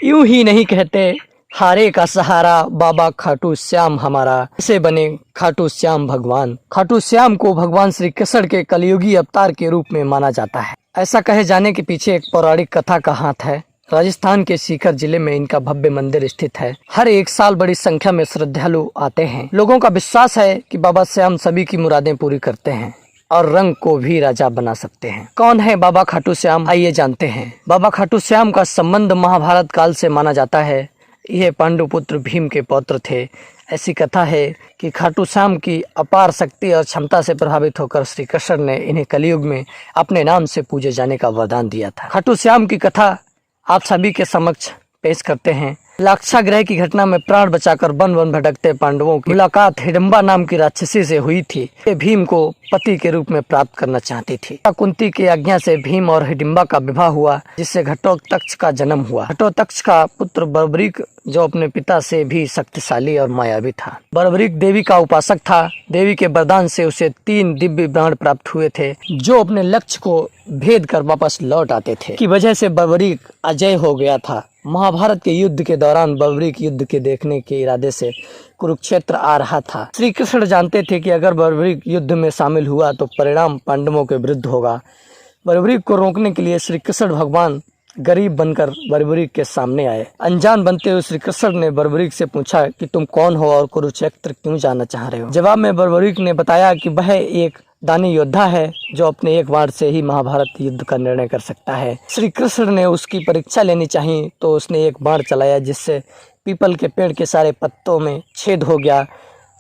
यूं ही नहीं कहते हारे का सहारा बाबा खाटू श्याम हमारा, इसे बने खाटू श्याम भगवान। खाटू श्याम को भगवान श्री कृष्ण के कलयुगी अवतार के रूप में माना जाता है। ऐसा कहे जाने के पीछे एक पौराणिक कथा का हाथ है। राजस्थान के सीकर जिले में इनका भव्य मंदिर स्थित है। हर एक साल बड़ी संख्या में श्रद्धालु आते हैं। लोगों का विश्वास है कि बाबा श्याम सभी की मुरादें पूरी करते हैं और रंग को भी राजा बना सकते हैं। कौन है बाबा खाटू श्याम, आइए जानते हैं। बाबा खाटू श्याम का संबंध महाभारत काल से माना जाता है। यह पांडु पुत्र भीम के पौत्र थे। ऐसी कथा है कि खाटू श्याम की अपार शक्ति और क्षमता से प्रभावित होकर श्री कृष्ण ने इन्हें कलयुग में अपने नाम से पूजे जाने का वरदान दिया था। खाटू श्याम की कथा आप सभी के समक्ष पेश करते हैं। लाक्षागृह की घटना में प्राण बचाकर वन वन भटकते पांडवों की मुलाकात हिडिंबा नाम की राक्षसी से हुई थी। ये भीम को पति के रूप में प्राप्त करना चाहती थी। कुंती की आज्ञा से भीम और हिडिंबा का विवाह हुआ, जिससे घटोत्कच का जन्म हुआ। घटोत्कच का पुत्र बर्बरीक, जो अपने पिता से भी शक्तिशाली और मायावी था। बर्बरीक देवी का उपासक था। देवी के वरदान से उसे 3 दिव्य प्राण प्राप्त हुए थे, जो अपने लक्ष्य को भेद कर वापस लौट आते थे। की वजह से बर्बरीक अजय हो गया था। महाभारत के युद्ध के दौरान बर्बरीक युद्ध के देखने के इरादे से कुरुक्षेत्र आ रहा था। श्री कृष्ण जानते थे कि अगर बर्बरीक युद्ध में शामिल हुआ तो परिणाम पांडवों के विरुद्ध होगा। बर्बरीक को रोकने के लिए श्री कृष्ण भगवान गरीब बनकर बर्बरीक के सामने आए। अनजान बनते हुए श्री कृष्ण ने बर्बरीक से पूछा कि तुम कौन हो और कुरुक्षेत्र क्यों जाना चाह रहे हो। जवाब में बर्बरीक ने बताया कि वह एक दानी योद्धा है, जो अपने एक वार से ही महाभारत युद्ध का निर्णय कर सकता है। श्री कृष्ण ने उसकी परीक्षा लेनी चाहिए, तो उसने एक बाण चलाया, जिससे पीपल के पेड़ के सारे पत्तों में छेद हो गया।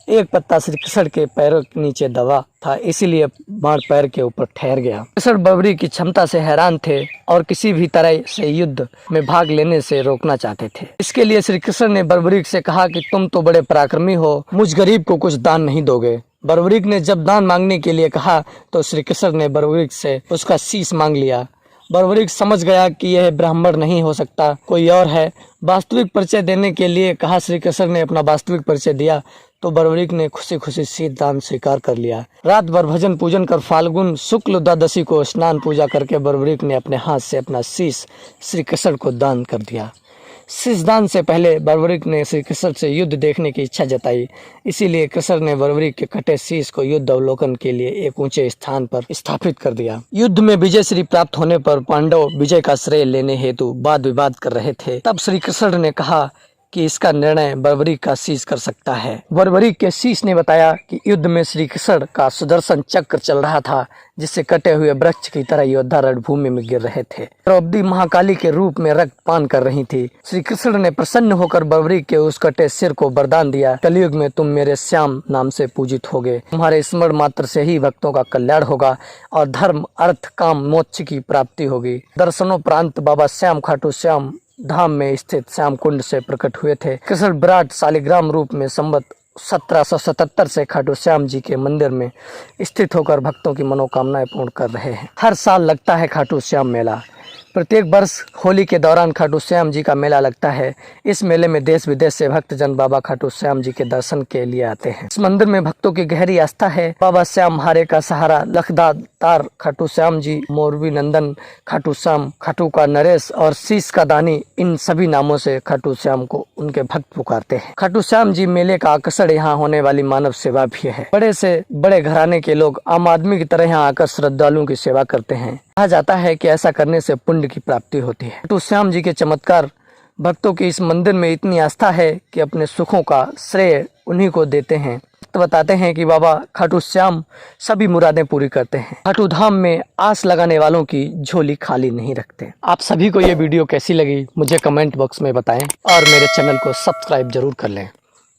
एक पत्ता श्री कृष्ण के पैरों के नीचे दबा था, इसीलिए बाण पैर के ऊपर ठहर गया। कृष्ण बर्बरीक की क्षमता से हैरान थे और किसी भी तरह से युद्ध में भाग लेने से रोकना चाहते थे। इसके लिए श्री कृष्ण ने बर्बरीक से कहा कि तुम तो बड़े पराक्रमी हो, मुझ गरीब को कुछ दान नहीं दोगे। बर्बरीक ने जब दान मांगने के लिए कहा तो श्री कृष्ण ने बर्बरीक से उसका शीश मांग लिया। बर्बरीक समझ गया कि यह ब्राह्मण नहीं हो सकता, कोई और है। वास्तविक परिचय देने के लिए कहा। श्री कृष्ण ने अपना वास्तविक परिचय दिया तो बर्बरीक ने खुशी खुशी शीत दान स्वीकार कर लिया। रात भर भजन पूजन कर फाल्गुन शुक्ल द्वादशी को स्नान पूजा करके बर्बरीक ने अपने हाथ से अपना शीश श्री कृष्ण को दान कर दिया। शीश दान से पहले बर्बरीक ने श्री कृष्ण से युद्ध देखने की इच्छा जताई, इसीलिए कृष्ण ने बर्बरीक के कटे शीश को युद्ध अवलोकन के लिए एक ऊंचे स्थान पर स्थापित कर दिया। युद्ध में विजय श्री प्राप्त होने पर पांडव विजय का श्रेय लेने हेतु वाद विवाद कर रहे थे। तब श्री कृष्ण ने कहा कि इसका निर्णय बर्बरीक का शीश कर सकता है। बर्बरीक के शीश ने बताया कि युद्ध में श्री कृष्ण का सुदर्शन चक्र चल रहा था, जिससे कटे हुए वृक्ष की तरह योद्धा रणभूमि में गिर रहे थे। द्रौपदी महाकाली के रूप में रक्तपान कर रही थी। श्री कृष्ण ने प्रसन्न होकर बर्बरीक के उस कटे सिर को वरदान दिया, कलयुग में तुम मेरे श्याम नाम से पूजित होगे। तुम्हारे स्मरण मात्र से ही भक्तों का कल्याण होगा और धर्म अर्थ काम मोक्ष की प्राप्ति होगी। दर्शनोपरांत बाबा श्याम खाटू श्याम धाम में स्थित श्याम कुंड से प्रकट हुए थे। कृष्ण विराट शालिग्राम रूप में संवत 1777 से खाटू श्याम जी के मंदिर में स्थित होकर भक्तों की मनोकामनाएं पूर्ण कर रहे हैं। हर साल लगता है खाटू श्याम मेला। प्रत्येक वर्ष होली के दौरान खाटू श्याम जी का मेला लगता है। इस मेले में देश विदेश से भक्तजन बाबा खाटू श्याम जी के दर्शन के लिए आते हैं। इस मंदिर में भक्तों की गहरी आस्था है। बाबा श्याम हारे का सहारा, लखदातार खाटू श्याम जी, मोरबी नंदन खाटू श्याम, खाटू का नरेश और शीश का दानी, इन सभी नामों से खाटू श्याम को उनके भक्त पुकारते हैं। खाटू श्याम जी मेले का आकर्षण यहाँ होने वाली मानव सेवा भी है। बड़े से बड़े घराने के लोग आम आदमी की तरह यहाँ आकर श्रद्धालुओं की सेवा करते हैं। कहा जाता है कि ऐसा करने से पुण्य की प्राप्ति होती है। खाटू श्याम जी के चमत्कार, भक्तों की इस मंदिर में इतनी आस्था है कि अपने सुखों का श्रेय उन्हीं को देते हैं। तो बताते हैं कि बाबा खाटू श्याम सभी मुरादें पूरी करते हैं। खाटू धाम में आस लगाने वालों की झोली खाली नहीं रखते। आप सभी को ये वीडियो कैसी लगी मुझे कमेंट बॉक्स में बताएं और मेरे चैनल को सब्सक्राइब जरूर कर लें।